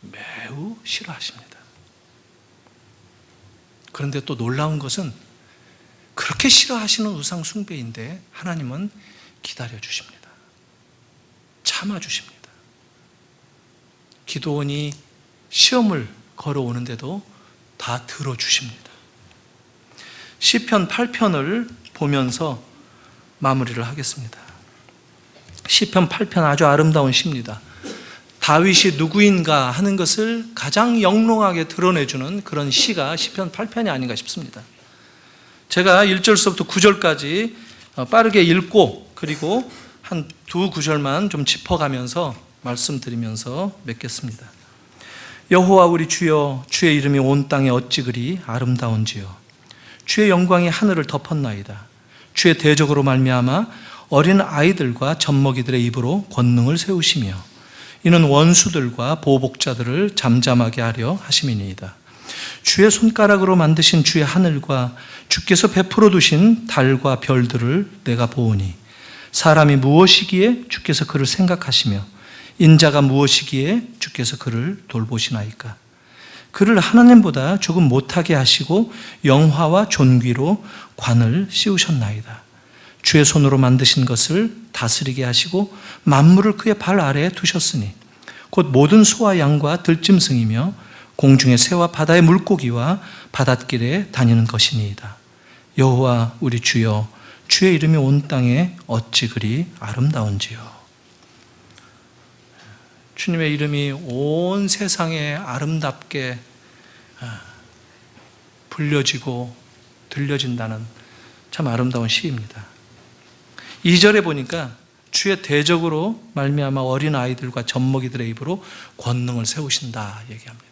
매우 싫어하십니다. 그런데 또 놀라운 것은 그렇게 싫어하시는 우상 숭배인데 하나님은 기다려 주십니다. 참아 주십니다. 기도원이 시험을 걸어오는데도 다 들어주십니다. 시편 8편을 보면서 마무리를 하겠습니다. 시편 8편 아주 아름다운 시입니다. 다윗이 누구인가 하는 것을 가장 영롱하게 드러내주는 그런 시가 시편 8편이 아닌가 싶습니다. 제가 1절서부터 9절까지 빠르게 읽고 그리고 한 두 구절만 좀 짚어가면서 말씀드리면서 맺겠습니다. 여호와 우리 주여, 주의 이름이 온 땅에 어찌 그리 아름다운지요. 주의 영광이 하늘을 덮었나이다. 주의 대적으로 말미암아 어린 아이들과 젖먹이들의 입으로 권능을 세우시며 이는 원수들과 보복자들을 잠잠하게 하려 하심이니이다. 주의 손가락으로 만드신 주의 하늘과 주께서 베풀어 두신 달과 별들을 내가 보오니 사람이 무엇이기에 주께서 그를 생각하시며 인자가 무엇이기에 주께서 그를 돌보시나이까. 그를 하나님보다 조금 못하게 하시고 영화와 존귀로 관을 씌우셨나이다. 주의 손으로 만드신 것을 다스리게 하시고 만물을 그의 발 아래에 두셨으니 곧 모든 소와 양과 들짐승이며 공중의 새와 바다의 물고기와 바닷길에 다니는 것이니이다. 여호와 우리 주여, 주의 이름이 온 땅에 어찌 그리 아름다운지요. 주님의 이름이 온 세상에 아름답게 불려지고 들려진다는 참 아름다운 시입니다. 2절에 보니까 주의 대적으로 말미암아 어린 아이들과 젖먹이들의 입으로 권능을 세우신다 얘기합니다.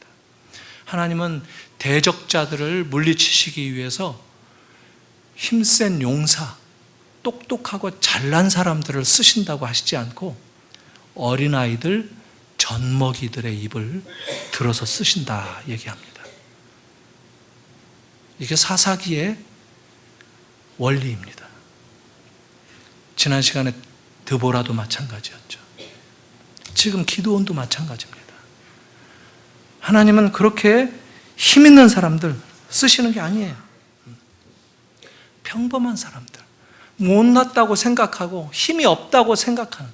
하나님은 대적자들을 물리치시기 위해서 힘센 용사, 똑똑하고 잘난 사람들을 쓰신다고 하시지 않고 어린아이들, 젖먹이들의 입을 들어서 쓰신다 얘기합니다. 이게 사사기의 원리입니다. 지난 시간에 드보라도 마찬가지였죠. 지금 기드온도 마찬가지입니다. 하나님은 그렇게 힘 있는 사람들 쓰시는 게 아니에요. 평범한 사람들, 못났다고 생각하고 힘이 없다고 생각하는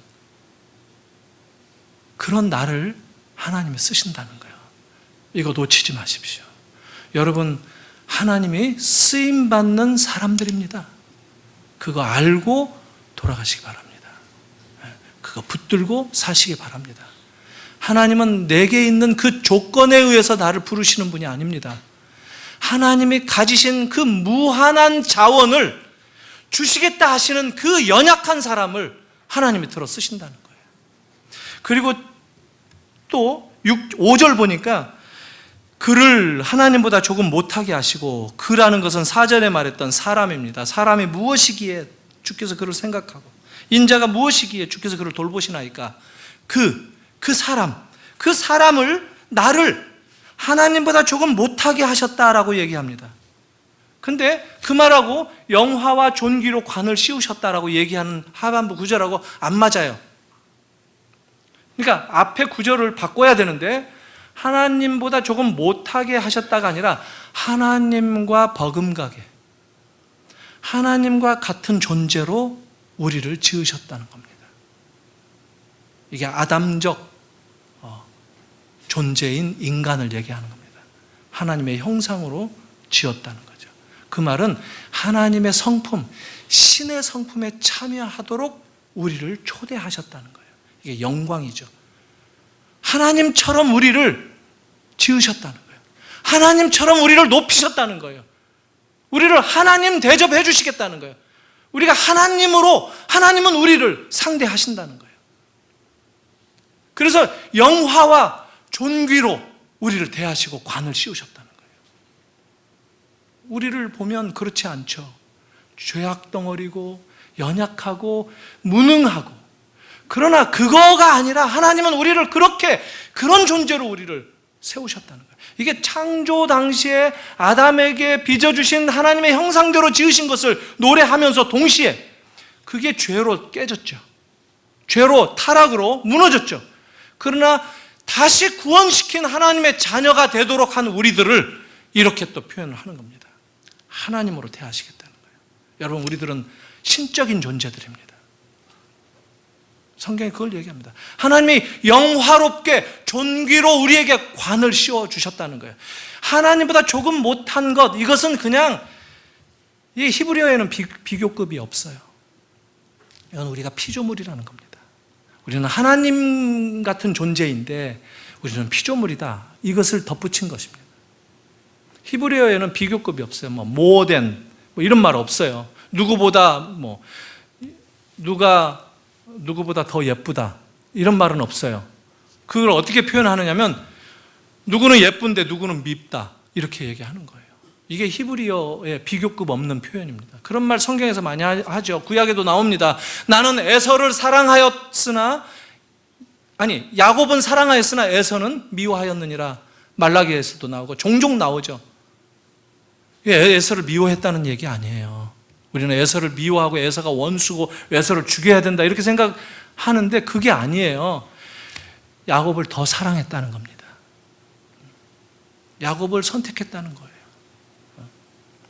그런 나를 하나님이 쓰신다는 거예요. 이거 놓치지 마십시오. 여러분, 하나님이 쓰임받는 사람들입니다. 그거 알고 돌아가시기 바랍니다. 그거 붙들고 사시기 바랍니다. 하나님은 내게 있는 그 조건에 의해서 나를 부르시는 분이 아닙니다. 하나님이 가지신 그 무한한 자원을 주시겠다 하시는 그 연약한 사람을 하나님이 들어 쓰신다는 거예요. 그리고 또 5절 보니까 그를 하나님보다 조금 못하게 하시고, 그라는 것은 4절에 말했던 사람입니다. 사람이 무엇이기에 주께서 그를 생각하고 인자가 무엇이기에 주께서 그를 돌보시나이까. 그 사람을 나를 하나님보다 조금 못하게 하셨다라고 얘기합니다. 근데 그 말하고 영화와 존귀로 관을 씌우셨다라고 얘기하는 하반부 구절하고 안 맞아요. 그러니까 앞에 구절을 바꿔야 되는데 하나님보다 조금 못하게 하셨다가 아니라 하나님과 버금가게, 하나님과 같은 존재로 우리를 지으셨다는 겁니다. 이게 아담적 존재인 인간을 얘기하는 겁니다. 하나님의 형상으로 지었다는 거죠. 그 말은 하나님의 성품, 신의 성품에 참여하도록 우리를 초대하셨다는 거예요. 이게 영광이죠. 하나님처럼 우리를 지으셨다는 거예요. 하나님처럼 우리를 높이셨다는 거예요. 우리를 하나님 대접해 주시겠다는 거예요. 우리가 하나님으로, 하나님은 우리를 상대하신다는 거예요. 그래서 영화와 존귀로 우리를 대하시고 관을 씌우셨다는 거예요. 우리를 보면 그렇지 않죠. 죄악 덩어리고 연약하고 무능하고, 그러나 그거가 아니라 하나님은 우리를 그런 존재로 우리를 세우셨다는 거예요. 이게 창조 당시에 아담에게 빚어주신 하나님의 형상대로 지으신 것을 노래하면서 동시에 그게 죄로 깨졌죠. 죄로, 타락으로 무너졌죠. 그러나 다시 구원시킨 하나님의 자녀가 되도록 한 우리들을 이렇게 또 표현을 하는 겁니다. 하나님으로 대하시겠다는 거예요. 여러분, 우리들은 신적인 존재들입니다. 성경이 그걸 얘기합니다. 하나님이 영화롭게 존귀로 우리에게 관을 씌워주셨다는 거예요. 하나님보다 조금 못한 것, 이것은 그냥, 이 히브리어에는 비교급이 없어요. 이건 우리가 피조물이라는 겁니다. 우리는 하나님 같은 존재인데 우리는 피조물이다, 이것을 덧붙인 것입니다. 히브리어에는 비교급이 없어요. 모어된 이런 말 없어요. 누구보다 누구보다 더 예쁘다, 이런 말은 없어요. 그걸 어떻게 표현하느냐면 누구는 예쁜데 누구는 밉다, 이렇게 얘기하는 거예요. 이게 히브리어의 비교급 없는 표현입니다. 그런 말 성경에서 많이 하죠. 구약에도 나옵니다. 나는 에서를 사랑하였으나, 야곱은 사랑하였으나 에서는 미워하였느니라. 말라기에서도 나오고 종종 나오죠. 에서를 미워했다는 얘기 아니에요. 우리는 에서를 미워하고 에서가 원수고 에서를 죽여야 된다, 이렇게 생각하는데 그게 아니에요. 야곱을 더 사랑했다는 겁니다. 야곱을 선택했다는 거예요.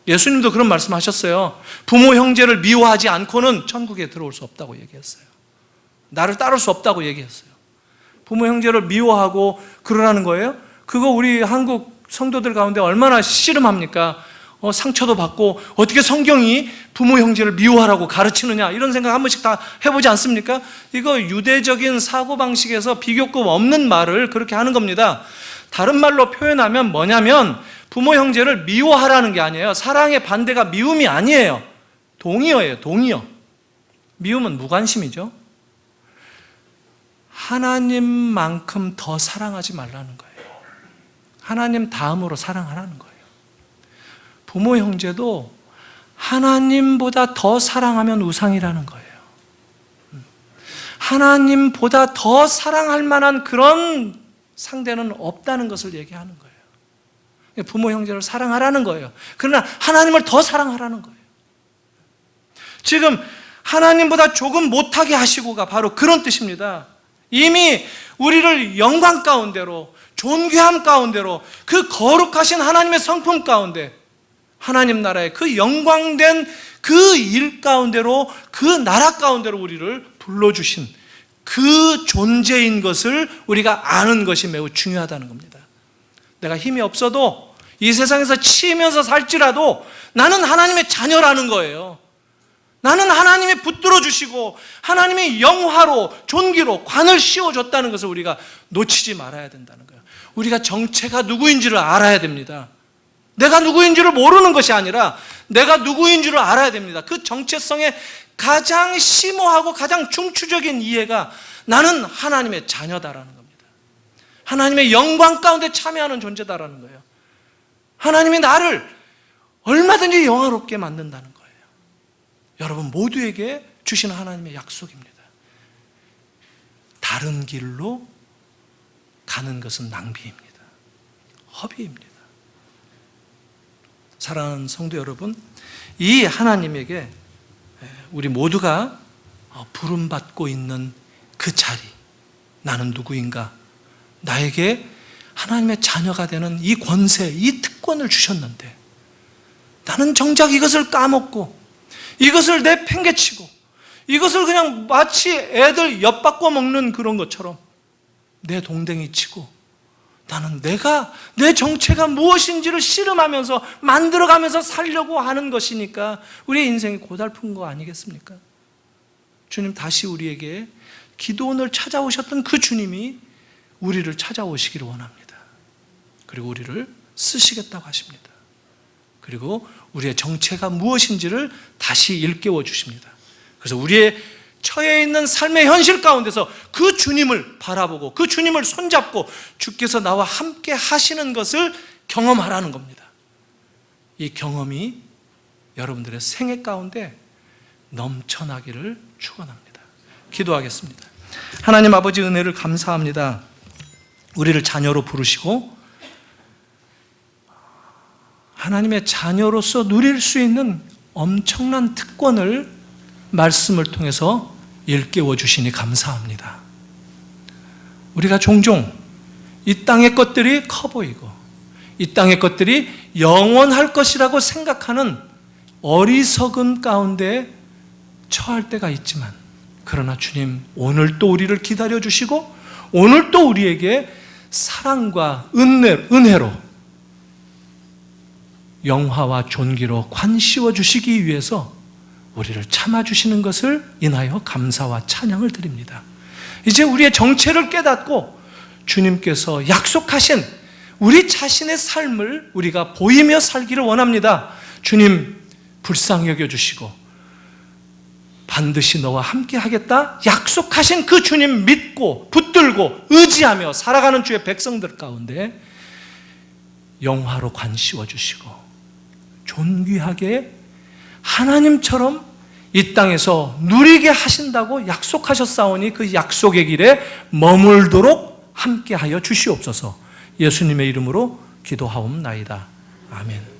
예수님도 그런 말씀하셨어요. 부모 형제를 미워하지 않고는 천국에 들어올 수 없다고 얘기했어요. 나를 따를 수 없다고 얘기했어요. 부모 형제를 미워하고 그러라는 거예요? 그거 우리 한국 성도들 가운데 얼마나 씨름합니까? 상처도 받고 어떻게 성경이 부모 형제를 미워하라고 가르치느냐, 이런 생각 한 번씩 다 해보지 않습니까? 이거 유대적인 사고방식에서 비교급 없는 말을 그렇게 하는 겁니다. 다른 말로 표현하면 뭐냐면 부모 형제를 미워하라는 게 아니에요. 사랑의 반대가 미움이 아니에요. 동의어예요. 동의어. 미움은 무관심이죠. 하나님만큼 더 사랑하지 말라는 거예요. 하나님 다음으로 사랑하라는 거예요. 부모 형제도 하나님보다 더 사랑하면 우상이라는 거예요. 하나님보다 더 사랑할 만한 그런 상대는 없다는 것을 얘기하는 거예요. 부모 형제를 사랑하라는 거예요. 그러나 하나님을 더 사랑하라는 거예요. 지금 하나님보다 조금 못하게 하시고가 바로 그런 뜻입니다. 이미 우리를 영광 가운데로, 존귀함 가운데로, 그 거룩하신 하나님의 성품 가운데, 하나님 나라의 그 영광된 그 일 가운데로, 그 나라 가운데로 우리를 불러주신 그 존재인 것을 우리가 아는 것이 매우 중요하다는 겁니다. 내가 힘이 없어도 이 세상에서 치이면서 살지라도 나는 하나님의 자녀라는 거예요. 나는 하나님이 붙들어 주시고 하나님이 영화로, 존귀로 관을 씌워줬다는 것을 우리가 놓치지 말아야 된다는 거예요. 우리가 정체가 누구인지를 알아야 됩니다. 내가 누구인지를 모르는 것이 아니라 내가 누구인 줄을 알아야 됩니다. 그 정체성의 가장 심오하고 가장 중추적인 이해가 나는 하나님의 자녀다라는 겁니다. 하나님의 영광 가운데 참여하는 존재다라는 거예요. 하나님이 나를 얼마든지 영화롭게 만든다는 거예요. 여러분 모두에게 주시는 하나님의 약속입니다. 다른 길로 가는 것은 낭비입니다. 허비입니다. 사랑하는 성도 여러분, 이 하나님에게 우리 모두가 부름받고 있는 그 자리, 나는 누구인가? 나에게 하나님의 자녀가 되는 이 권세, 이 특권을 주셨는데 나는 정작 이것을 까먹고 이것을 내팽개치고 이것을 그냥 마치 애들 엿바꿔 먹는 그런 것처럼 내 동댕이 치고 나는 내 정체가 무엇인지를 씨름하면서 만들어가면서 살려고 하는 것이니까 우리의 인생이 고달픈 거 아니겠습니까? 주님 다시 우리에게 기도원을 찾아오셨던 그 주님이 우리를 찾아오시기를 원합니다. 그리고 우리를 쓰시겠다고 하십니다. 그리고 우리의 정체가 무엇인지를 다시 일깨워 주십니다. 그래서 우리의 처해 있는 삶의 현실 가운데서 그 주님을 바라보고 그 주님을 손잡고 주께서 나와 함께 하시는 것을 경험하라는 겁니다. 이 경험이 여러분들의 생애 가운데 넘쳐나기를 축원합니다. 기도하겠습니다. 하나님 아버지 은혜를 감사합니다. 우리를 자녀로 부르시고 하나님의 자녀로서 누릴 수 있는 엄청난 특권을 말씀을 통해서 일깨워 주시니 감사합니다. 우리가 종종 이 땅의 것들이 커 보이고 이 땅의 것들이 영원할 것이라고 생각하는 어리석음 가운데 처할 때가 있지만, 그러나 주님 오늘 또 우리를 기다려 주시고 오늘 또 우리에게 사랑과 은혜로 영화와 존귀로 관씌워 주시기 위해서 우리를 참아주시는 것을 인하여 감사와 찬양을 드립니다. 이제 우리의 정체를 깨닫고 주님께서 약속하신 우리 자신의 삶을 우리가 보이며 살기를 원합니다. 주님 불쌍히 여겨주시고 반드시 너와 함께 하겠다 약속하신 그 주님 믿고 붙들고 의지하며 살아가는 주의 백성들 가운데 영화로 관씌워 주시고 존귀하게 하나님처럼 이 땅에서 누리게 하신다고 약속하셨사오니 그 약속의 길에 머물도록 함께하여 주시옵소서. 예수님의 이름으로 기도하옵나이다. 아멘.